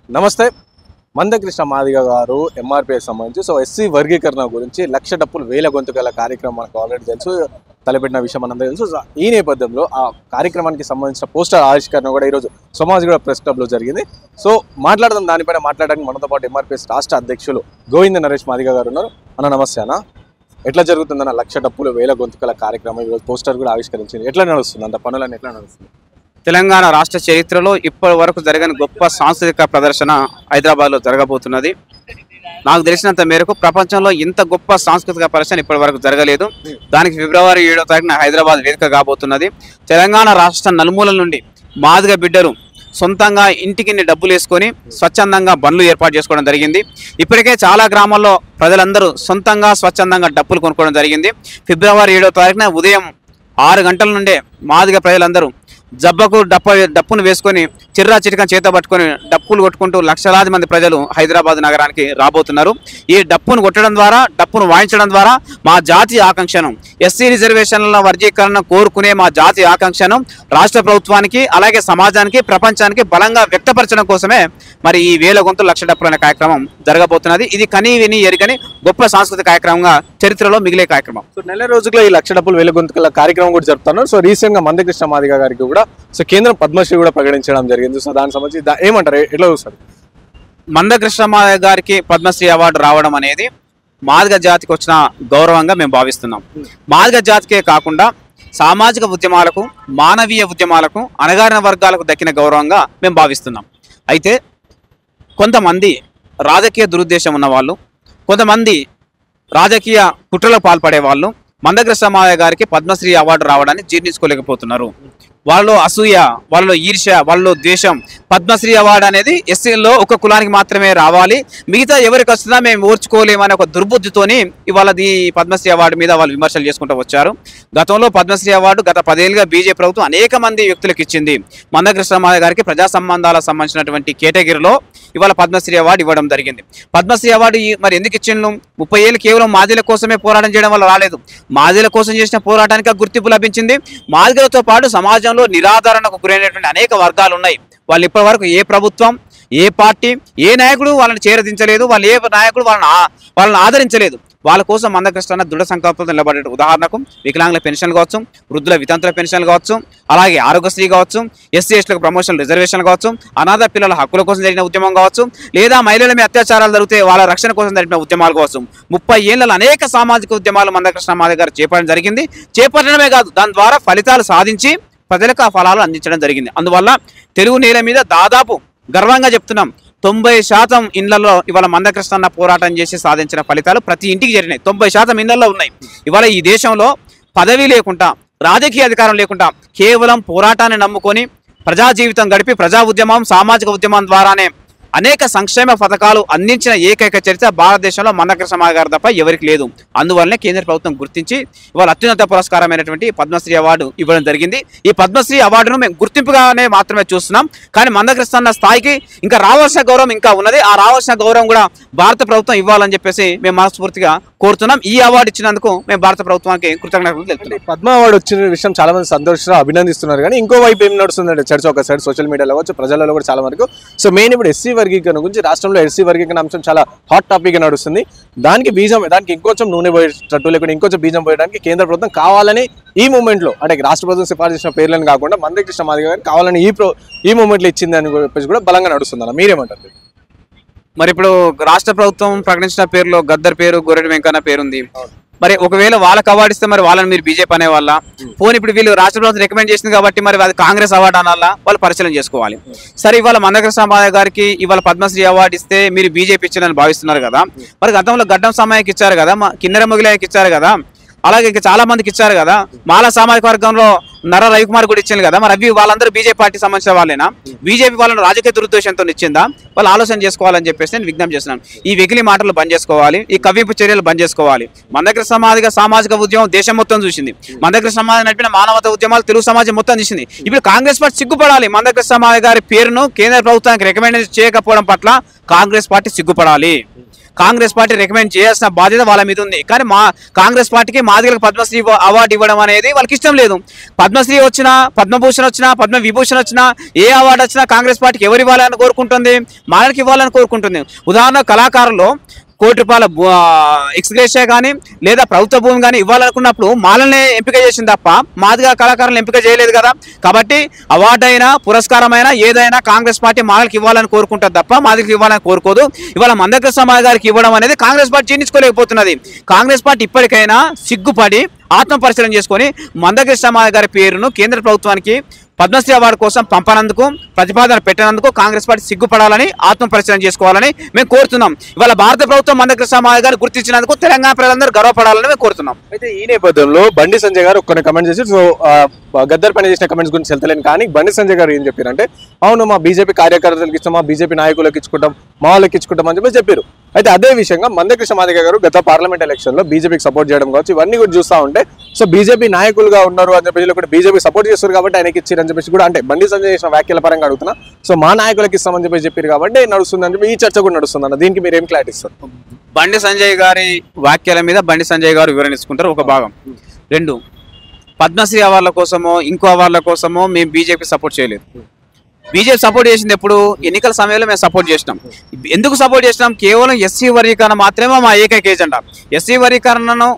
నమస్తే. మందకృష్ణ మాదిగ గారు ఎంఆర్పీకి సంబంధించి ఎస్సీ వర్గీకరణ గురించి లక్ష డప్పులు వేల గొంతుకల కార్యక్రమం మనకు ఆల్రెడీ తెలుసు, తలపెట్టిన విషయం మనందరూ తెలుసు. ఈ నేపథ్యంలో ఆ కార్యక్రమానికి సంబంధించిన పోస్టర్ ఆవిష్కరణ కూడా ఈరోజు సమాజ్గూడ ప్రెస్ క్లబ్లో జరిగింది. మాట్లాడదాం దానిపైన. మాట్లాడడానికి మనతో పాటు ఎంఆర్పీఎస్ రాష్ట్ర అధ్యక్షులు గోవింద నరేష్ మాదిగ గారు ఉన్నారు. అన్న నమస్తే. అన్న, ఎట్లా జరుగుతుందన్న లక్ష డప్పులు వేల గొంతుకల కార్యక్రమం? ఈరోజు పోస్టర్ కూడా ఆవిష్కరించింది. ఎట్లా నడుస్తుంది? అంత పనులన్నీ ఎట్లా నడుస్తుంది? తెలంగాణ రాష్ట్ర చరిత్రలో ఇప్పటి వరకు జరిగిన గొప్ప సాంస్కృతిక ప్రదర్శన హైదరాబాద్లో జరగబోతున్నది. నాకు తెలిసినంత మేరకు ప్రపంచంలో ఇంత గొప్ప సాంస్కృతిక ప్రదర్శన ఇప్పటి వరకు జరగలేదు. దానికి ఫిబ్రవరి 7వ తారీఖున హైదరాబాద్ వేదిక కాబోతున్నది. తెలంగాణ రాష్ట్ర నలుమూలల నుండి మాదిగ బిడ్డలు సొంతంగా ఇంటికి డబ్బులు వేసుకొని స్వచ్ఛందంగా బండ్లు ఏర్పాటు చేసుకోవడం జరిగింది. ఇప్పటికే చాలా గ్రామాల్లో ప్రజలందరూ సొంతంగా స్వచ్ఛందంగా డబ్బులు కొనుక్కోవడం జరిగింది. ఫిబ్రవరి 7వ తారీఖున ఉదయం 6 గంటల నుండే మాదిగ ప్రజలందరూ జబ్బకు డప్పును వేసుకొని చిర్రా చిటికని చేత పట్టుకొని డప్పులు కొట్టుకుంటూ లక్షలాది మంది ప్రజలు హైదరాబాద్ నగరానికి రాబోతున్నారు. ఈ డప్పును కొట్టడం ద్వారా, డప్పును వాయించడం ద్వారా మా జాతీయ ఆకాంక్షను, ఎస్సీ రిజర్వేషన్ల వర్గీకరణ కోరుకునే మా జాతీయ ఆకాంక్షను రాష్ట్ర ప్రభుత్వానికి, అలాగే సమాజానికి, ప్రపంచానికి బలంగా వ్యక్తపరచడం కోసమే మరి ఈ వేల గొంతులు లక్ష డప్పులు అనే కార్యక్రమం జరగబోతున్నది. ఇది కనీ విని ఎరుగని గొప్ప సాంస్కృతిక కార్యక్రమంగా చరిత్రలో మిగిలే కార్యక్రమం. నెల రోజుల్లో ఈ లక్ష డప్పులు వేల గొంతుకల కార్యక్రమం కూడా జరుపుతున్నారు. రీసెంట్ గా మందకృష్ణ మాదిగ గారికి కూడా కేంద్రం పద్మశ్రీ కూడా ప్రకటించడం జరిగింది. దానికి సంబంధించి ఏమంటారు? ఎట్లా చూస్తారు? మందకృష్ణ మాదిగ గారికి పద్మశ్రీ అవార్డు రావడం అనేది మాదిగ జాతికి వచ్చిన గౌరవంగా మేము భావిస్తున్నాం. మాదిగ జాతికే కాకుండా సామాజిక ఉద్యమాలకు, మానవీయ ఉద్యమాలకు, అణగారిన వర్గాలకు దక్కిన గౌరవంగా మేము భావిస్తున్నాం. అయితే కొంతమంది రాజకీయ దురుద్దేశం ఉన్న వాళ్ళు, కొంతమంది రాజకీయ కుట్రలకు పాల్పడే వాళ్ళు మందకృష్ణ మాదిగ గారికి పద్మశ్రీ అవార్డు రావడాన్ని జీర్ణించుకోలేకపోతున్నారు. వాళ్ళలో అసూయ, వాళ్ళలో ఈర్ష్య, వాళ్ళలో ద్వేషం. పద్మశ్రీ అవార్డు అనేది ఎస్సీలో ఒక కులానికి మాత్రమే రావాలి, మిగతా ఎవరికి వస్తుందా మేము ఓర్చుకోలేమనే ఒక దుర్బుద్ధితోని ఇవాళ ఈ పద్మశ్రీ అవార్డు మీద వాళ్ళు విమర్శలు చేసుకుంటూ వచ్చారు. గతంలో పద్మశ్రీ అవార్డు గత 10 ఏళ్ళుగా బీజేపీ ప్రభుత్వం అనేక మంది వ్యక్తులకు ఇచ్చింది. మందకృష్ణ మాదిగ గారికి ప్రజా సంబంధాలకు సంబంధించినటువంటి కేటగిరీలో ఇవాళ పద్మశ్రీ అవార్డు ఇవ్వడం జరిగింది. పద్మశ్రీ అవార్డు మరి ఎందుకు ఇచ్చిండు? 30 ఏళ్ళు కేవలం మాదిల కోసమే పోరాటం చేయడం వల్ల రాలేదు. మాదిల కోసం చేసిన పోరాటానికి గుర్తింపు లభించింది. మాదిగలతో పాటు సమాజంలో నిరాదరణకు గురైనటువంటి అనేక వర్గాలు ఉన్నాయి. వాళ్ళు ఇప్పటి వరకు ఏ ప్రభుత్వం, ఏ పార్టీ, ఏ నాయకుడు వాళ్ళని చేరదించలేదు. వాళ్ళు ఏ నాయకుడు వాళ్ళని ఆదరించలేదు. వాళ్ళ కోసం మందకృష్ణ దృఢ సంకల్పంతో నిలబడే. ఉదాహరణకు వికలాంగుల పెన్షన్లు కావచ్చు, వృద్ధుల వితంతుల పెన్షన్లు కావచ్చు, అలాగే ఆరోగ్యశ్రీ కావచ్చు, ఎస్సీ ఎస్టీలకు ప్రమోషన్ రిజర్వేషన్ కావచ్చు, అనాథ పిల్లల హక్కుల కోసం జరిగిన ఉద్యమం కావచ్చు, లేదా మహిళల మీద అత్యాచారాలు జరిగితే వాళ్ళ రక్షణ కోసం జరిగిన ఉద్యమాలు కావచ్చు. 30 ఏళ్లలో అనేక సామాజిక ఉద్యమాలు మందకృష్ణ మాదిగ గారు చేపట్టడం జరిగింది. చేపట్టడమే కాదు, దాని ద్వారా ఫలితాలు సాధించి ప్రజలకు ఆ ఫలాలు అందించడం జరిగింది. అందువల్ల తెలుగు నేల మీద దాదాపు గర్వంగా చెప్తున్నాం, 90% ఇళ్లలో ఇవాళ మందకృష్ణ పోరాటం చేసి సాధించిన ఫలితాలు ప్రతి ఇంటికి జరిగినాయి. 90% ఇళ్లలో ఉన్నాయి. ఇవాళ ఈ దేశంలో పదవి లేకుండా, రాజకీయ అధికారం లేకుండా కేవలం పోరాటాన్ని నమ్ముకొని ప్రజా జీవితం గడిపి ప్రజా ఉద్యమం, సామాజిక ఉద్యమం ద్వారానే అనేక సంక్షేమ పథకాలు అందించిన ఏకైక చరిత్ర భారతదేశంలో మందకృష్ణ మాదిగ గారి తప్ప ఎవరికి లేదు. అందువల్లనే కేంద్ర ప్రభుత్వం గుర్తించి ఇవాళ అత్యున్నత పురస్కారమైనటువంటి పద్మశ్రీ అవార్డు ఇవ్వడం జరిగింది. ఈ పద్మశ్రీ అవార్డును మేము గుర్తింపుగానే మాత్రమే చూస్తున్నాం. కానీ మందకృష్ణ స్థాయికి ఇంకా రావాల్సిన గౌరవం ఇంకా ఉన్నది. ఆ రావాల్సిన గౌరవం కూడా భారత ప్రభుత్వం ఇవ్వాలని చెప్పేసి మేము మనస్ఫూర్తిగా కోరుతున్నాం. ఈ అవార్డు ఇచ్చినందుకు మేము భారత ప్రభుత్వానికి కృతజ్ఞతలు తెలుపుతున్నాం. పద్మ అవార్డు వచ్చిన విషయం చాలా మంది సంతోషంగా అభినందిస్తున్నారు. కానీ ఇంకో వైపు ఏం నడుస్తుందంటే చర్చ ఒక సైడ్ సోషల్ మీడియాలో కావచ్చు, ప్రజలలో కూడా చాలా వరకు మెయిన్ ఇప్పుడు ఎస్సీ వర్గీకరణ గురించి రాష్ట్రంలో ఎస్సీ వర్గీకరణ అంశం చాలా హాట్ టాపిక్ గా నడుస్తుంది. దానికి ఇంకొంచెం నూనె పోయేటట్టు, లేకుంటే ఇంకొంచెం బీజం పోయడానికి కేంద్ర ప్రభుత్వం కావాలని ఈ మూమెంట్ లో, అంటే రాష్ట్ర ప్రభుత్వం సిఫార్సు చేసిన పేర్లను కాకుండా మందకృష్ణ మాదిగ గారు కావాలని ఈ మూమెంట్ లో ఇచ్చింది అని చెప్పేసి కూడా బలంగా నడుస్తుంది. మీరేమంటారు? మరి ఇప్పుడు రాష్ట్ర ప్రభుత్వం ప్రకటించిన పేరులో గద్దర్ పేరు, గొర్రెటి వెంకన్న పేరుంది. మరి ఒకవేళ వాళ్ళకి అవార్డు ఇస్తే మరి వాళ్ళని మీరు బీజేపీ అనే వాళ్ళ పోనీ ఇప్పుడు వీళ్ళు రాష్ట్ర ప్రభుత్వం రికమెండ్ చేసింది కాబట్టి మరి అది కాంగ్రెస్ అవార్డు అనాలా? వాళ్ళు పరిశీలన చేసుకోవాలి. సరే, ఇవాళ మందకృష్ణ మాదిగ గారికి ఇవాళ పద్మశ్రీ అవార్డు ఇస్తే మీరు బీజేపీ ఇచ్చిందని భావిస్తున్నారు కదా. మరి గతంలో గడ్డం సమయానికి ఇచ్చారు కదా, కిన్నెర మొగిలాయకి ఇచ్చారు కదా, అలాగే ఇంకా చాలా మందికి ఇచ్చారు కదా. మాలా సామాజిక వర్గంలో నర రవికుమార్ కూడా ఇచ్చింది కదా. మరి అవి వాళ్ళందరూ బీజేపీ పార్టీ సంబంధించిన వాళ్ళేనా? బీజేపీ వాళ్ళని రాజకీయ దురుద్దేశంతో ఇచ్చిందా? వాళ్ళు ఆలోచన చేసుకోవాలని చెప్పేసి నేను విజ్ఞప్తి చేస్తున్నాను. ఈ వెకిలి మాటలు బంద్ చేసుకోవాలి, ఈ కవ్వింపు చర్యలు బంద్ చేసుకోవాలి. మందకృష్ణ మాదిగ సామాజిక ఉద్యమం దేశం మొత్తం చూసింది. మందకృష్ణ మాదిగ నడిపిన మానవత ఉద్యమాలు తెలుగు సమాజం మొత్తం చూసింది. ఇప్పుడు కాంగ్రెస్ పార్టీ సిగ్గుపడాలి. మందకృష్ణ మాదిగ గారి పేరును కేంద్ర ప్రభుత్వానికి రికమెండ్ చేయకపోవడం పట్ల కాంగ్రెస్ పార్టీ సిగ్గుపడాలి. కాంగ్రెస్ పార్టీ రికమెండ్ చేయాల్సిన బాధ్యత వాళ్ళ మీద ఉంది. కానీ కాంగ్రెస్ పార్టీకి మాదిగలకు పద్మశ్రీ అవార్డు ఇవ్వడం అనేది వాళ్ళకి ఇష్టం లేదు. పద్మశ్రీ వచ్చినా, పద్మభూషణ్ వచ్చినా, పద్మ విభూషణ్ వచ్చినా, ఏ అవార్డు వచ్చినా కాంగ్రెస్ పార్టీకి ఎవరు ఇవ్వాలని కోరుకుంటుంది? మాదిగలకు ఇవ్వాలని కోరుకుంటుంది. ఉదాహరణ కళాకారులు ₹1 ఎక్స్గ్రేషియా కానీ లేదా ప్రభుత్వ భూమి కానీ ఇవ్వాలనుకున్నప్పుడు మాలనే ఎంపిక చేసింది తప్ప మాదిగా కళాకారులను ఎంపిక చేయలేదు కదా. కాబట్టి అవార్డు అయినా పురస్కారమైనా ఏదైనా కాంగ్రెస్ పార్టీ మాలకి ఇవ్వాలని కోరుకుంటుంది తప్ప మాదిగకి ఇవ్వాలని కోరుకోదు. ఇవాళ మందకృష్ణ మాదిగ గారికి ఇవ్వడం అనేది కాంగ్రెస్ పార్టీ జీర్ణించుకోలేకపోతున్నది. కాంగ్రెస్ పార్టీ ఇప్పటికైనా సిగ్గుపడి ఆత్మపరిశీలన చేసుకొని మందకృష్ణ మాదిగ గారి పేరును కేంద్ర ప్రభుత్వానికి పద్మశ్రీ అవార్డు కోసం పంపనందుకు, ప్రతిపాదన పెట్టినందుకు కాంగ్రెస్ పార్టీ సిగ్గుపడాలని, ఆత్మపరిశీలన చేసుకోవాలని మేము కోరుతున్నాం. ఇవాళ భారత ప్రభుత్వం మందకృష్ణ మాదిగ గారిని గుర్తించినందుకు తెలంగాణ ప్రజలందరూ గర్వపడాలని మేము కోరుతున్నాం. అయితే ఈ నేపథ్యంలో బండి సంజయ్ గారు కొన్ని కమెంట్స్ చేసి, సో గద్దర్ పని చేసిన కమెంట్స్ గురించి వెళ్తలేను, కానీ బండి సంజయ్ గారు ఏం చెప్పారంటే, అవును మా బీజేపీ కార్యకర్తలకు ఇస్తాం, మా బీజేపీ నాయకులకు ఇచ్చుకుంటాం, మా వాళ్ళకి ఇచ్చుకుంటాం అని చెప్పి చెప్పారు. అయితే అదే విషయంగా మందకృష్ణ మాదిగ గారు గత పార్లమెంట్ ఎలక్షన్ లో బీజేపీకి సపోర్ట్ చేయడం కావచ్చు, ఇవన్నీ కూడా చూస్తూ ఉంటే, సో బీజేపీ నాయకులుగా ఉన్నారు అని చెప్పి కూడా బీజేపీ సపోర్ట్ చేస్తారు కాబట్టి ఆయనకి ఇచ్చారని చెప్పేసి కూడా, అంటే బండి సంజయ్ చేసిన వ్యాఖ్యల పరంగా అడుగుతున్నా, సో మా నాయకులకు ఇస్తామని చెప్పి చెప్పారు కాబట్టి నడుస్తుందని చెప్పి ఈ చర్చ కూడా నడుస్తుంది. దీనికి మీరు ఏం క్లారిటీ ఇస్తారు? బండి సంజయ్ గారి వ్యాఖ్యల మీద బండి సంజయ్ గారు వివరణ ఇచ్చుకుంటారు ఒక భాగం. 2, పద్మశ్రీ అవార్డుల కోసమో ఇంకో అవార్డుల కోసమో మేము బీజేపీ సపోర్ట్ చేయలేదు. బీజేపీ సపోర్ట్ చేసింది ఎప్పుడు? ఎన్నికల సమయంలో మేము సపోర్ట్ చేసినాం. ఎందుకు సపోర్ట్ చేసినాం? కేవలం ఎస్సీ వర్గీకరణ మాత్రమే మా ఏకైక ఎజెండా. ఎస్సీ వర్గీకరణను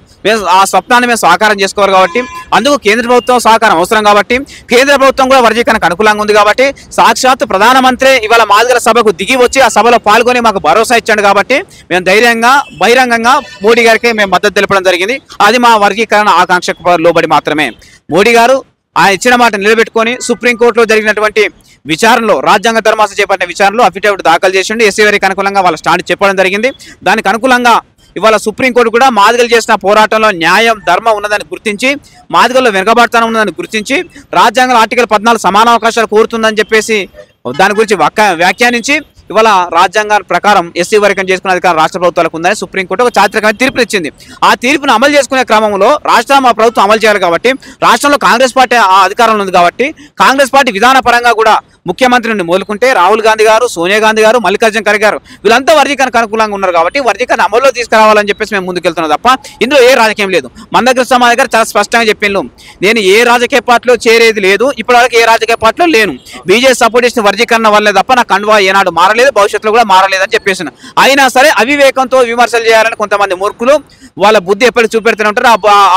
ఆ స్వప్నాన్ని మేము సాకారం చేసుకోవాలి కాబట్టి, అందుకు కేంద్ర ప్రభుత్వం సహకారం అవసరం కాబట్టి, కేంద్ర ప్రభుత్వం కూడా వర్గీకరణకు అనుకూలంగా ఉంది కాబట్టి, సాక్షాత్ ప్రధానమంత్రి ఇవాళ మాదిగల సభకు దిగి వచ్చి ఆ సభలో పాల్గొని మాకు భరోసా ఇచ్చాడు కాబట్టి మేము ధైర్యంగా బహిరంగంగా మోడీ గారికి మేము మద్దతు తెలపడం జరిగింది. అది మా వర్గీకరణ ఆకాంక్షకు లోబడి మాత్రమే. మోడీ గారు ఆయన ఇచ్చిన మాట నిలబెట్టుకొని సుప్రీంకోర్టులో జరిగినటువంటి విచారణలో, రాజ్యాంగ ధర్మాసనం చేపట్టిన విచారణలో అఫిడవిట్ దాఖలు చేసిండు. ఎస్సీ వారికి అనుకూలంగా వాళ్ళ స్టాండ్ చెప్పడం జరిగింది. దానికి అనుకూలంగా ఇవాళ సుప్రీంకోర్టు కూడా మాదిగలు చేసిన పోరాటంలో న్యాయం, ధర్మం ఉన్నదని గుర్తించి, మాదిగల్లో వెనుకబాటుతనం ఉన్నదని గుర్తించి, రాజ్యాంగం ఆర్టికల్ 14 సమాన అవకాశాలు కోరుతుందని చెప్పేసి దాని గురించి వ్యాఖ్యానించి ఇవాళ రాజ్యాంగం ప్రకారం ఎస్సీ వర్గం చేసుకునే అధికారం రాష్ట్ర ప్రభుత్వాలకు ఉందని సుప్రీంకోర్టు ఒక చారిత్రకమైన తీర్పును ఇచ్చింది. ఆ తీర్పును అమలు చేసుకునే క్రమంలో మా ప్రభుత్వం అమలు చేయాలి కాబట్టి, రాష్ట్రంలో కాంగ్రెస్ పార్టీ ఆ అధికారంలో ఉంది కాబట్టి, కాంగ్రెస్ పార్టీ విధాన పరంగా కూడా ముఖ్యమంత్రిని మొదలుకుంటే రాహుల్ గాంధీ గారు, సోనియా గాంధీ గారు, మల్లికార్జున ఖర్గే గారు వీళ్ళంతా వర్గీకరణకు అనుకూలంగా ఉన్నారు కాబట్టి వర్గీకరణ అమల్లో తీసుకురావాలని చెప్పేసి మేము ముందుకెళ్తున్నాం తప్ప ఇందులో ఏ రాజకీయం లేదు. మందకృష్ణ మాదిగ గారు చాలా స్పష్టంగా చెప్పిండు, నేను ఏ రాజకీయ పార్టీలో చేరేది లేదు, ఇప్పటివరకు ఏ రాజకీయ పార్టీలో లేను, బీజేపీ సపోర్ట్ చేసిన వర్గీకరణ వల్లే తప్ప నా కండువా ఏనాడు మారలేదు, భవిష్యత్తులో కూడా మారలేదని చెప్పేసిన. అయినా సరే అవివేకంతో విమర్శలు చేయాలని కొంతమంది మూర్ఖులు వాళ్ళ బుద్ధి ఎప్పటికీ చూపెడుతూనే ఉంటారు.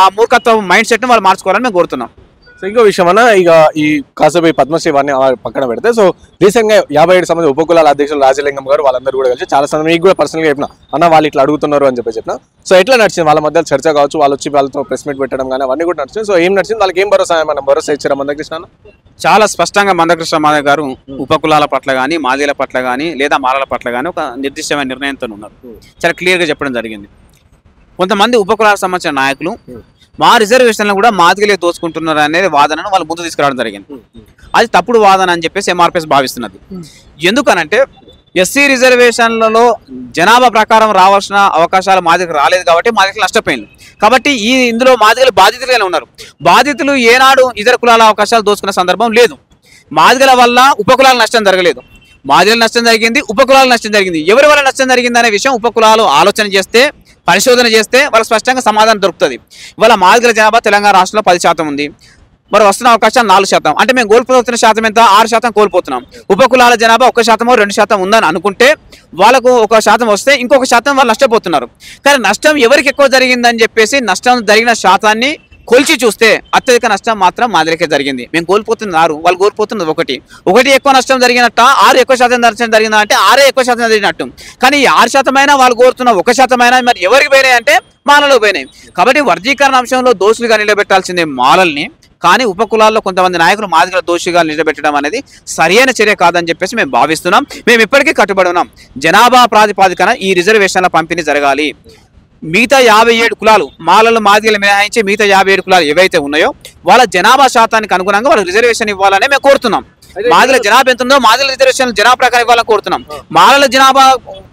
ఆ మూర్ఖత్వ మైండ్ సెట్ని వాళ్ళు మార్చుకోవాలని మేము కోరుతున్నాం. సో ఇంకో విషయం అన్న, ఇక ఈ కాసేపు పద్మశ్రీ వారిని పక్కన పెడితే, సో రీసెంట్గా 57 సంబంధించి ఉపకులాల అధ్యక్షులు రాజలింగం గారు వాళ్ళందరూ కూడా కలిసి చాలా సందర్భం మీకు కూడా పర్సనల్గా చెప్పిన, అన్న వాళ్ళు ఇట్లా అడుగుతున్నారు అని చెప్పిన. సో ఎట్లా నడిచింది వాళ్ళ మధ్య చర్చ కావచ్చు, వాళ్ళు వచ్చి వాళ్ళతో ప్రెస్ మీట్ పెట్టడం కానీ అవన్నీ కూడా నడిచింది. సో ఏం నడిచింది, వాళ్ళకి ఏం భరోసా, మనం భరోసా ఇచ్చారా మందకృష్ణ? చాలా స్పష్టంగా మందకృష్ణ మాదిగ గారు ఉపకులాల పట్ల కానీ, మాదిగల పట్ల కానీ, లేదా మాలల పట్ల కానీ ఒక నిర్దిష్టమైన నిర్ణయంతో ఉన్నారు. చాలా క్లియర్గా చెప్పడం జరిగింది. కొంతమంది ఉపకులాలకు సంబంధించిన నాయకులు మా రిజర్వేషన్లను కూడా మాదిగలే దోచుకుంటున్నారు అనేది వాదనను వాళ్ళు ముందు తీసుకురావడం జరిగింది. అది తప్పుడు వాదన అని చెప్పేసి ఎంఆర్పిఎస్ భావిస్తున్నది. ఎందుకనంటే ఎస్సీ రిజర్వేషన్లలో జనాభా ప్రకారం రావాల్సిన అవకాశాలు మాదిగకు రాలేదు కాబట్టి మాదిగలు నష్టపోయింది. కాబట్టి ఇందులో మాదిగలు బాధితులుగానే ఉన్నారు. బాధితులు ఏనాడు ఇతర కులాల అవకాశాలు దోచుకున్న సందర్భం లేదు. మాదిగల వల్ల ఉపకులాలకు నష్టం జరగలేదు, మాదిగల నష్టం జరిగింది, ఉపకులాలకు నష్టం జరిగింది. ఎవరి వల్ల నష్టం జరిగింది అనే విషయం ఉపకులాలు ఆలోచన చేస్తే, పరిశోధన చేస్తే వాళ్ళకి స్పష్టంగా సమాధానం దొరుకుతుంది. ఇవాళ మాదిగల జనాభా తెలంగాణ రాష్ట్రంలో 10% ఉంది, మరి వస్తున్న అవకాశాలు 4%. అంటే మేము కోల్పోతున్న శాతం ఎంత? 6% కోల్పోతున్నాం. ఉపకులాల జనాభా 1%, 2% ఉందని అనుకుంటే వాళ్ళకు 1% వస్తే ఇంకొక శాతం వాళ్ళు నష్టపోతున్నారు. కానీ నష్టం ఎవరికి ఎక్కువ జరిగిందని చెప్పేసి నష్టం జరిగిన శాతాన్ని కొలిచి చూస్తే అత్యధిక నష్టం మాత్రం మాదిగలకే జరిగింది. మేము కోల్పోతున్న 6, వాళ్ళు కోల్పోతున్నది 1 ఎక్కువ నష్టం జరిగినట్ట, 6 ఎక్కువ శాతం నష్టం జరిగిందా అంటే 6 ఎక్కువ శాతం జరిగినట్టు. కానీ 6% అయినా వాళ్ళు కోరుతున్న 1% అయినా మరి ఎవరికి పోయినాయి అంటే మాలలో పోయినాయి. కాబట్టి వర్గీకరణ అంశంలో దోషులుగా నిలబెట్టాల్సిందే మాలల్ని, కానీ ఉపకులాల్లో కొంతమంది నాయకులు మాదిగల దోషిగా నిలబెట్టడం అనేది సరైన చర్య కాదని చెప్పేసి మేము భావిస్తున్నాం. మేము ఇప్పటికీ కట్టుబడి ఉన్నాం. జనాభా ప్రాతిపాదికన ఈ రిజర్వేషన్ల పంపిణీ జరగాలి. మిగతా 57 కులాలు, మాలలు మాదిగలు మినహాయించి మిగతా 57 కులాలు ఏవైతే ఉన్నాయో వాళ్ళ జనాభా శాతానికి అనుగుణంగా వాళ్ళకి రిజర్వేషన్ ఇవ్వాలని మేము కోరుతున్నాం. మాదిగల జనాభా ఎంత ఉందో మాదిగల రిజర్వేషన్ జనాభా ప్రకారం ఇవ్వాలని కోరుతున్నాం. మాలల జనాభా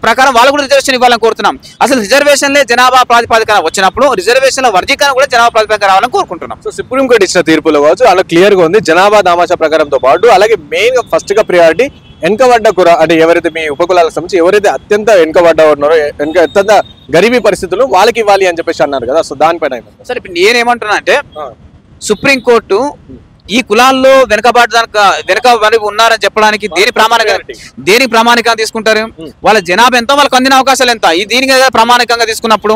ప్రకారం వాళ్ళు కూడా రిజర్వేషన్ ఇవ్వాలని కోరుతున్నాం. అసలు రిజర్వేషన్లే జనాభా ప్రాతిపాదికన వచ్చినప్పుడు రిజర్వేషన్ల వర్గీకరణ కూడా జనాభా ప్రాతిపాదికన రావాలని కోరుకుంటున్నాం. సో సుప్రీంకోర్టు ఇచ్చిన తీర్పులో కావచ్చు అలా క్లియర్ గా ఉంది, జనాభా దామాషా ప్రకారంతో పాటు అలాగే మెయిన్ గా ఫస్ట్ గా ప్రియారిటీ వెనుకబడ్డ కుర అంటే ఎవరైతే మీ ఉపకులాలకు సంబంధించి ఎవరైతే అత్యంత వెనుకబడ్డ ఉన్నారో అత్యంత గరీబీ పరిస్థితులు వాళ్ళకి ఇవ్వాలి అని చెప్పేసి అన్నారు కదా, సో దానిపైన సరే ఇప్పుడు నేనేమంటున్నా అంటే సుప్రీంకోర్టు ఈ కులాల్లో వెనకబడి ఉన్నారని చెప్పడానికి దేనికి ప్రామాణికంగా తీసుకుంటారు? వాళ్ళ జనాభా ఎంత, వాళ్ళకి అందిన అవకాశాలు ఎంత, ఈ దీనికి ప్రామాణికంగా తీసుకున్నప్పుడు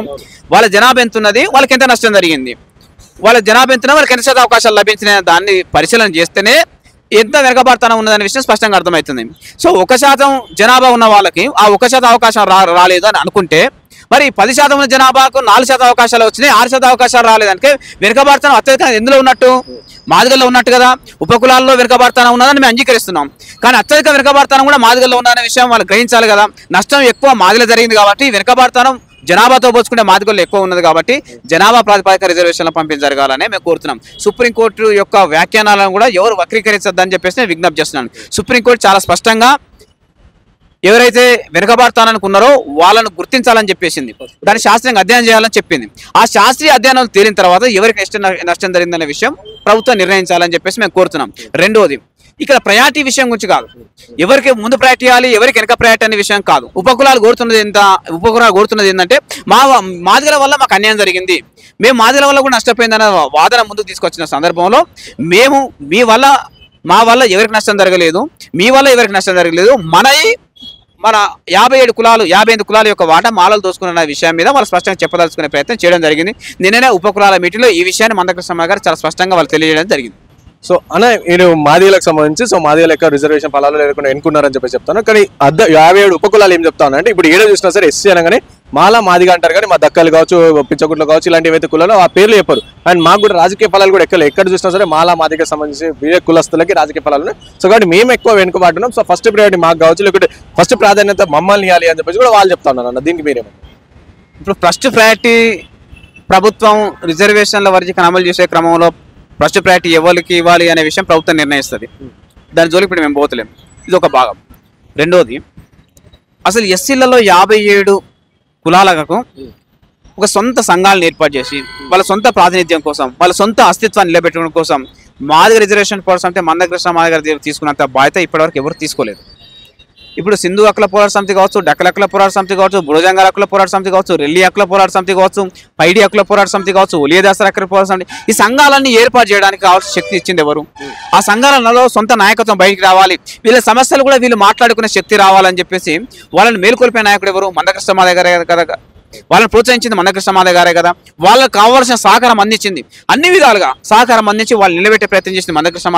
వాళ్ళ జనాభా ఎంత ఉన్నది, వాళ్ళకి ఎంత నష్టం జరిగింది, వాళ్ళ జనాభా ఎంత, వాళ్ళకి ఎంత శాతం అవకాశాలు లభించిన దాన్ని పరిశీలన చేస్తేనే ఎంత వెనకబడతానం ఉన్నదనే విషయం స్పష్టంగా అర్థమవుతుంది. సో 1% జనాభా ఉన్న వాళ్ళకి ఆ 1% అవకాశం రాలేదు అని అనుకుంటే, మరి 10% ఉన్న జనాభాకు 4% అవకాశాలు వచ్చినాయి, 6% అవకాశాలు రాలేదానికి వెనుకబడతానం అత్యధికంగా ఎందులో ఉన్నట్టు? మాదిగల్లో ఉన్నట్టు కదా. ఉపకులాల్లో వెనుకబడతానం ఉన్నదని మేము అంగీకరిస్తున్నాం, కానీ అత్యధిక వెనుకబడతానం కూడా మాదిగల్లో ఉన్నదనే విషయం వాళ్ళు గ్రహించాలి కదా. నష్టం ఎక్కువ మాదిగలో జరిగింది కాబట్టి వెనుకబడతానం జనాభాతో పోల్చుకుంటే మాదిగల్లో ఎక్కువ ఉన్నది కాబట్టి జనాభా ప్రాతిపదిక రిజర్వేషన్ల పంపిణీ జరగాలని మేము కోరుతున్నాం. సుప్రీంకోర్టు యొక్క వ్యాఖ్యానాలను కూడా ఎవరు వక్రీకరించద్దని చెప్పేసి నేను విజ్ఞప్తి చేస్తున్నాను. సుప్రీంకోర్టు చాలా స్పష్టంగా ఎవరైతే వెనుకబడతాననుకున్నారో వాళ్ళను గుర్తించాలని చెప్పేసింది, దాన్ని శాస్త్రీయంగా అధ్యయనం చేయాలని చెప్పింది. ఆ శాస్త్రీయ అధ్యయనాలు తేలిన తర్వాత ఎవరికి నష్టం జరిగిందనే విషయం ప్రభుత్వం నిర్ణయించాలని చెప్పేసి మేము కోరుతున్నాం. రెండోది, ఇక్కడ ప్రయారిటీ విషయం గురించి కాదు, ఎవరికి ముందు ప్రయారిటీ ఇవ్వాలి ఎవరికి వెనక ప్రయారిటీ అనే విషయం కాదు. ఉపకులాలు కోరుతున్నది ఏంటంటే మాదిగల వల్ల మాకు అన్యాయం జరిగింది, మేము మాదిగల వల్ల కూడా నష్టపోయిందన్న వాదన ముందుకు తీసుకొచ్చిన సందర్భంలో మేము మా వల్ల ఎవరికి నష్టం జరగలేదు, మీ వల్ల ఎవరికి నష్టం జరగలేదు, మన 57 కులాలు 58 కులాల యొక్క వాటా మాలలు దోసుకున్న విషయం మీద వాళ్ళు స్పష్టంగా చెప్పదలుచుకునే ప్రయత్నం చేయడం జరిగింది. నిన్ననే ఉపకులాల మీటింగ్లో ఈ విషయాన్ని మందకృష్ణ గారు చాలా స్పష్టంగా వాళ్ళు తెలియజేయడం జరిగింది. సో అన్న నేను మాదిగలకు సంబంధించి సో మాదిగల యొక్క రిజర్వేషన్ ఫలాలు లేకుండా ఎన్నుకున్నారని చెప్పి చెప్తాను, కానీ 57 ఉపకులాలు ఏం చెప్తాను అంటే ఇప్పుడు ఏదో చూసినా సరే ఎస్సీ అనగానే మాలా మాదిగా అంటారు, కానీ మా దక్కలు కావచ్చు పిచ్చగుట్లు కావచ్చు ఇలాంటి ఏవైతే కులాలో ఆ పేర్లు చెప్పారు. అండ్ మాకు కూడా రాజకీయ ఫలాలు కూడా ఎక్కడ చూసినా సరే మాలా మాదిగా సంబంధించి వేరే కులస్తులకి రాజకీయ ఫలాలు ఉన్నాయి. సో కాబట్టి మేము ఎక్కువ వెనుకబడుతున్నాం, సో ఫస్ట్ ప్రయారిటీ మాకు కావచ్చు లేకపోతే ఫస్ట్ ప్రాధాన్యత మమ్మల్ని ఇవ్వాలి అని చెప్పేసి కూడా వాళ్ళు చెప్తా ఉన్నారు అన్న. దీనికి మీరేమో ఇప్పుడు ఫస్ట్ ప్రయారిటీ ప్రభుత్వం రిజర్వేషన్ల వర్గీకరణ అమలు చేసే క్రమంలో ఫస్ట్ ప్రయారిటీ ఎవరికి ఇవ్వాలి అనే విషయం ప్రభుత్వం నిర్ణయిస్తుంది, దాని జోలికి ఇప్పుడు మేము పోతలేము, ఇది ఒక భాగం. రెండోది, అసలు ఎస్సీలలో 57 కులాలకు ఒక సొంత సంఘాలను ఏర్పాటు చేసి వాళ్ళ సొంత ప్రాతినిధ్యం కోసం వాళ్ళ సొంత అస్తిత్వాన్ని నిలబెట్టుకోవడం కోసం మాదిగ రిజర్వేషన్ కోసం అంటే మందకృష్ణ మాదిగ తీసుకున్నంత బాధ్యత ఇప్పటివరకు ఎవరు తీసుకోలేదు. ఇప్పుడు సింధు హక్కుల పోరాట సమితి కావచ్చు, డక్కల హక్కుల పోరాట సమితి కావచ్చు, బుడజంగాల హక్కుల పోరాట సమితి కావచ్చు, రెల్లి హక్కుల పోరాట సమితి కావచ్చు, పైడి హక్కుల పోరాట సమితి కావచ్చు, ఒలియదాసర హక్కుల పోరాట సమితి, ఈ సంఘాలన్నీ ఏర్పాటు చేయడానికి కావాల్సిన శక్తి ఇచ్చింది ఎవరు? ఆ సంఘాలలో సొంత నాయకత్వం బయటికి రావాలి, వీళ్ళ సమస్యలు కూడా వీళ్ళు మాట్లాడుకునే శక్తి రావాలని చెప్పేసి వాళ్ళని మేల్కొల్పే నాయకుడు ఎవరు? మందకృష్ణ మాదిగ గారే కదా. వాళ్ళని ప్రోత్సహించింది మందకృష్ణ మాదిగ గారే కదా. వాళ్ళకి కావాల్సిన సహకారం అందించింది, అన్ని విధాలుగా సహకారం అందించి వాళ్ళు నిలబెట్టే ప్రయత్నం చేసింది మందకృష్ణ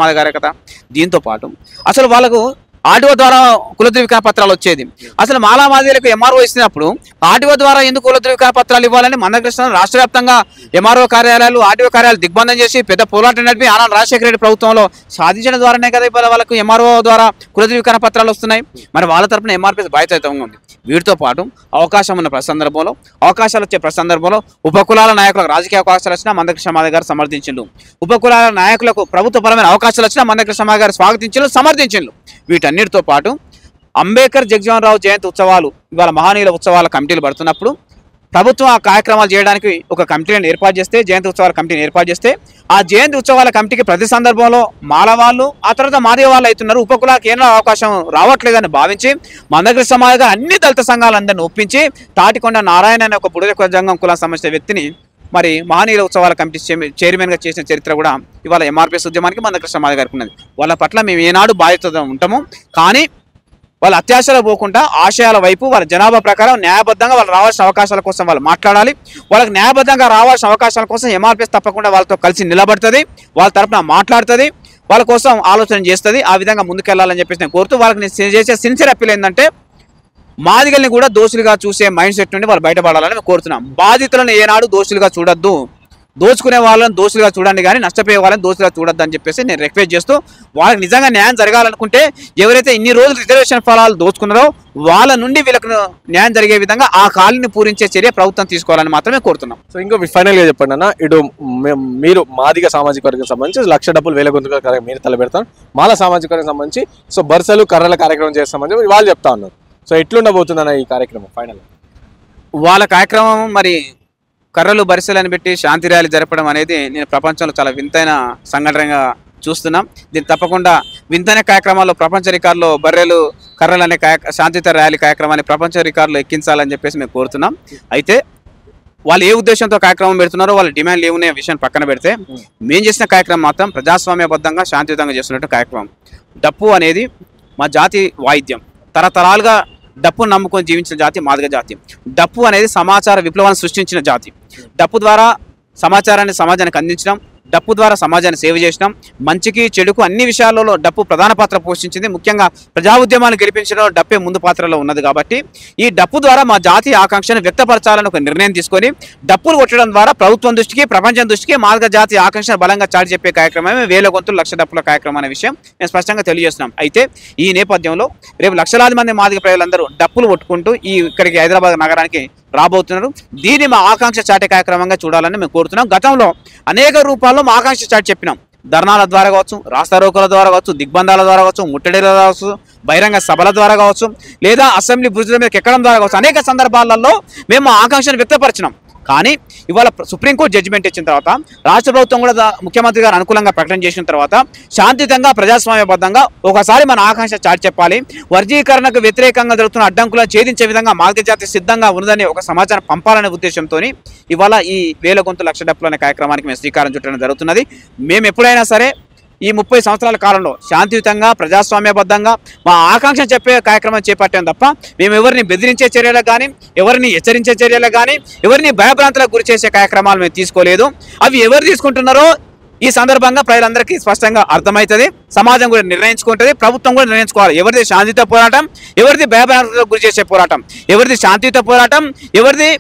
మాదిగ గారే కదా. దీంతో పాటు అసలు వాళ్ళకు ఆర్టీఓ ద్వారా కుల ధృవీకరణ పత్రాలు వచ్చేది. అసలు మాలా మాదిగలకు ఎంఆర్ఓ ఇచ్చినప్పుడు ఆర్టీఓ ద్వారా ఎందుకు కుల ధృవీకరణ పత్రాలు ఇవ్వాలని మందకృష్ణ రాష్ట్ర వ్యాప్తంగా ఎంఆర్ఓ కార్యాలయాలు ఆర్టీఓ కార్యాలయాలు దిగ్బంధం చేసి పెద్ద పోరాటం నడిపి ఆనాడు రాజశేఖర రెడ్డి ప్రభుత్వంలో సాధించడం ద్వారానే కదా ఇప్పుడు వాళ్ళకు ఎంఆర్ఓ ద్వారా కుల ధృవీకరణ పత్రాలు వస్తున్నాయి. మరి వాళ్ళ తరపున ఎంఆర్పీఎస్ బాధ్యతంగా ఉంది. వీటితో పాటు అవకాశం ఉన్న సందర్భంలో అవకాశాలు వచ్చే సందర్భంలో ఉపకులాల నాయకులకు రాజకీయ అవకాశాలు వచ్చినా మందకృష్ణ మాదిగ గారు సమర్థించిండు, ఉపకులాల నాయకులకు ప్రభుత్వపరమైన అవకాశాలు వచ్చినా మందకృష్ణ మాదిగ గారు స్వాగతించిండు, సమర్థించిండు. వీటన్నిటితో పాటు అంబేద్కర్ జగజీవన్ రావు జయంతి ఉత్సవాలు ఇవాళ మహనీయుల ఉత్సవాల కమిటీలు పడుతున్నప్పుడు ప్రభుత్వం ఆ కార్యక్రమాలు చేయడానికి ఒక కమిటీని ఏర్పాటు చేస్తే, జయంతి ఉత్సవాల కమిటీని ఏర్పాటు చేస్తే, ఆ జయంతి ఉత్సవాల కమిటీకి ప్రతి సందర్భంలో మాల వాళ్ళు ఆ తర్వాత మాదిగ వాళ్ళు అవుతున్నారు, ఉపకులాలకు ఏమైనా అవకాశం రావట్లేదని భావించి మందకృష్ణ మాదిగ అన్ని దళిత సంఘాలందరినీ ఒప్పించి తాటికొండ నారాయణ అనే ఒక బుడజ జంగం కులానికి సంబంధించిన వ్యక్తిని మరి మహనీయుల ఉత్సవాల కమిటీ చైర్మన్గా చేసిన చరిత్ర కూడా ఇవాళ ఎంఆర్పీఎస్ ఉద్యమానికి మందకృష్ణ మాదిగ గారికి ఉన్నది. వాళ్ళ పట్ల మేము ఏనాడు బాధ్యత ఉంటాము, కానీ వాళ్ళ అత్యాశలో పోకుండా ఆశయాల వైపు వాళ్ళ జనాభా ప్రకారం న్యాయబద్ధంగా వాళ్ళు రావాల్సిన అవకాశాల కోసం వాళ్ళు మాట్లాడాలి. వాళ్ళకి న్యాయబద్ధంగా రావాల్సిన అవకాశాల కోసం ఎంఆర్పీఎస్ తప్పకుండా వాళ్ళతో కలిసి నిలబడుతుంది, వాళ్ళ తరపున మాట్లాడుతుంది, వాళ్ళ కోసం ఆలోచన చేస్తుంది. ఆ విధంగా ముందుకెళ్లాలని చెప్పేసి నేను కోరుతూ వాళ్ళకి నేను చేసే సిన్సియర్ అప్పీల్ ఏంటంటే మాదిగల్ని కూడా దోషులుగా చూసే మైండ్ సెట్ నుండి వాళ్ళు బయటపడాలని మేము కోరుతున్నాం. బాధితులను ఏనాడు దోషులుగా చూడొద్దు, దోచుకునే వాళ్ళని దోషులుగా చూడండి, కానీ నష్టపోయే వాళ్ళని దోషులుగా చూడొద్దు అని చెప్పేసి నేను రిక్వెస్ట్ చేస్తూ వాళ్ళకి నిజంగా న్యాయం జరగాలనుకుంటే ఎవరైతే ఇన్ని రోజులు రిజర్వేషన్ ఫలాలు దోచుకున్నారో వాళ్ళ నుండి వీళ్ళకు న్యాయం జరిగే విధంగా ఆ ఖాళీని పూరించే చర్య ప్రభుత్వం తీసుకోవాలని మాత్రమే కోరుతున్నాం. సో ఇంకో ఫైనల్గా చెప్పండి అన్న, ఇటు మీరు మాదిగ సామాజిక వర్గం సంబంధించి 1,00,000 డబ్బులు వేల గొంతుగా మీరు తలపెడతాను, మాల సామాజిక వర్గం సంబంధించి సో బర్సలు కర్రల కార్యక్రమం చేస్తామని వాళ్ళు చెప్తా ఉన్నారు. సో ఎట్లుండబోతుందన్న ఈ కార్యక్రమం ఫైనల్? వాళ్ళ కార్యక్రమం మరి కర్రలు బరిసెలను పెట్టి శాంతి ర్యాలీ జరపడం అనేది నేను ప్రపంచంలో చాలా వింతైన సంఘటనగా చూస్తున్నాం. దీన్ని తప్పకుండా వింతనే కార్యక్రమాల్లో ప్రపంచ రికార్డులో బర్రెలు కర్రలు అనే శాంతియుత ర్యాలీ కార్యక్రమాన్ని ప్రపంచ రికార్డులో ఎక్కించాలని చెప్పేసి మేము కోరుతున్నాం. అయితే వాళ్ళు ఏ ఉద్దేశంతో కార్యక్రమం పెడుతున్నారో వాళ్ళ డిమాండ్లు ఏమున్నాయో విషయాన్ని పక్కన పెడితే మేము చేసిన కార్యక్రమం మాత్రం ప్రజాస్వామ్యబద్ధంగా శాంతియుతంగా చేస్తున్నట్టు కార్యక్రమం. డప్పు అనేది మా జాతి వాయిద్యం. తరతరాలుగా డప్పును నమ్ముకొని జీవించిన జాతి మాదిగ జాతి. డప్పు అనేది సమాచార విప్లవాన్ని సృష్టించిన జాతి. డప్పు ద్వారా సమాచారాన్ని సమాజానికి అందించడం, డప్పు ద్వారా సమాజాన్ని సేవ చేసినాం. మంచికి చెడుకు అన్ని విషయాలలో డప్పు ప్రధాన పాత్ర పోషించింది. ముఖ్యంగా ప్రజా ఉద్యమాలు గెలిపించడంలో డప్పే ముందు పాత్రలో ఉన్నది. కాబట్టి ఈ డప్పు ద్వారా మా జాతీయ ఆకాంక్షను వ్యక్తపరచాలని ఒక నిర్ణయం తీసుకొని డప్పులు కొట్టడం ద్వారా ప్రభుత్వం దృష్టికి ప్రపంచం దృష్టికి మాదిగ జాతీయ ఆకాంక్షను బలంగా చాటి చెప్పే కార్యక్రమమే 1000 గొంతులు లక్ష డప్పుల కార్యక్రమం అనే విషయం మేము స్పష్టంగా తెలియజేస్తున్నాం. అయితే ఈ నేపథ్యంలో రేపు లక్షలాది మంది మాదిగ ప్రజలందరూ డప్పులు కొట్టుకుంటూ ఇక్కడికి హైదరాబాద్ నగరానికి రాబోతున్నారు. దీన్ని మా ఆకాంక్ష చాటే కార్యక్రమంగా చూడాలని మేము కోరుతున్నాం. గతంలో అనేక రూపాల్లో మా ఆకాంక్ష చాటి చెప్పినాం. ధర్నాల ద్వారా కావచ్చు, రాస్తారోకోల ద్వారా కావచ్చు, దిగ్బంధాల ద్వారా కావచ్చు, ముట్టడిల ద్వారా కావచ్చు, బహిరంగ సభల ద్వారా కావచ్చు, లేదా అసెంబ్లీ బ్రిడ్జ్ల మీద ఎక్కడం ద్వారా కావచ్చు, అనేక సందర్భాలలో మేము మా ఆకాంక్షను వ్యక్తపరిచినాం. కానీ ఇవాళ సుప్రీంకోర్టు జడ్జిమెంట్ ఇచ్చిన తర్వాత రాష్ట్ర ప్రభుత్వం కూడా ముఖ్యమంత్రి గారు అనుకూలంగా ప్రకటన చేసిన తర్వాత శాంతియుతంగా ప్రజాస్వామ్యబద్ధంగా ఒకసారి మన ఆకాంక్ష చాటి చెప్పాలి. వర్గీకరణకు వ్యతిరేకంగా జరుగుతున్న అడ్డంకులను ఛేదించే విధంగా మాదిగ జాతి సిద్ధంగా ఉన్నదని ఒక సమాచారం పంపాలనే ఉద్దేశంతో ఇవాళ ఈ 1000 గొంతుల లక్ష డప్పులు అనే కార్యక్రమానికి మేము శ్రీకారం చుట్టడం జరుగుతున్నది. మేము ఎప్పుడైనా సరే ఈ 30 సంవత్సరాల కాలంలో శాంతియుతంగా ప్రజాస్వామ్యబద్ధంగా మా ఆకాంక్ష చెప్పే కార్యక్రమం చేపట్టాం తప్ప మేము ఎవరిని బెదిరించే చర్యలకు కానీ, ఎవరిని హెచ్చరించే చర్యలకు కానీ, ఎవరిని భయభ్రాంతులకు గురి చేసే కార్యక్రమాలు మేము తీసుకోలేదు. అవి ఎవరు తీసుకుంటున్నారో ఈ సందర్భంగా ప్రజలందరికీ స్పష్టంగా అర్థమవుతుంది. సమాజం కూడా నిర్ణయించుకుంటుంది, ప్రభుత్వం కూడా నిర్ణయించుకోవాలి. ఎవరిది శాంతియుత పోరాటం, ఎవరిది భయభ్రాంతులకు గురి చేసే పోరాటం, ఎవరిది శాంతియుత పోరాటం, ఎవరిది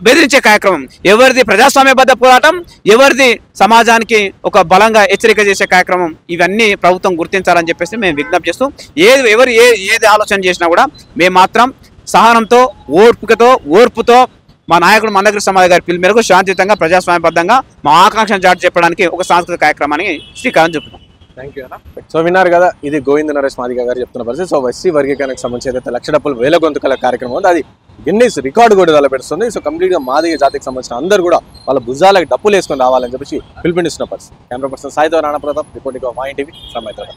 బెదిరించే కార్యక్రమం, ఎవరిది ప్రజాస్వామ్యబద్ధ పోరాటం, ఎవరిది సమాజానికి ఒక బలంగా హెచ్చరిక చేసే కార్యక్రమం, ఇవన్నీ ప్రభుత్వం గుర్తించాలని చెప్పేసి మేము విజ్ఞప్తి చేస్తూ ఏది ఆలోచన చేసినా కూడా మేము మాత్రం సహనంతో ఓర్పుతో మా నాయకుడు మందకృష్ణ మాదిగ గారి పిలుపు మేరకు శాంతియుతంగా ప్రజాస్వామ్యబద్ధంగా మా ఆకాంక్షను చాటి చెప్పడానికి ఒక సాంస్కృతిక కార్యక్రమానికి శ్రీకారం చుట్టుతాం. థ్యాంక్ యూ అన్న. సో విన్నారు కదా, ఇది గోవింద నరేష్ మాదిగ గారు చెప్తున్న పరిస్థితి. సో ఎస్సీ వర్గీకరణకు సంబంధించి ఏదైతే లక్ష డప్పులు 1000 గొంతుకల కార్యక్రమం ఉంది, అది గిన్నీస్ రికార్డు కూడా తలపెడుతుంది. సో కంప్లీట్గా మాదిగ జాతికి సంబంధించిన అందరూ కూడా వాళ్ళ భుజాలకు డప్పులు వేసుకొని రావాలని చెప్పేసి పిలుపునిస్తున్న పరిస్థితి. కెమెరా పర్సన్ సాయితో రాణా ప్రతాప్, రిపోర్టింగ్ మా ఇంటివి, హైదరాబాద్.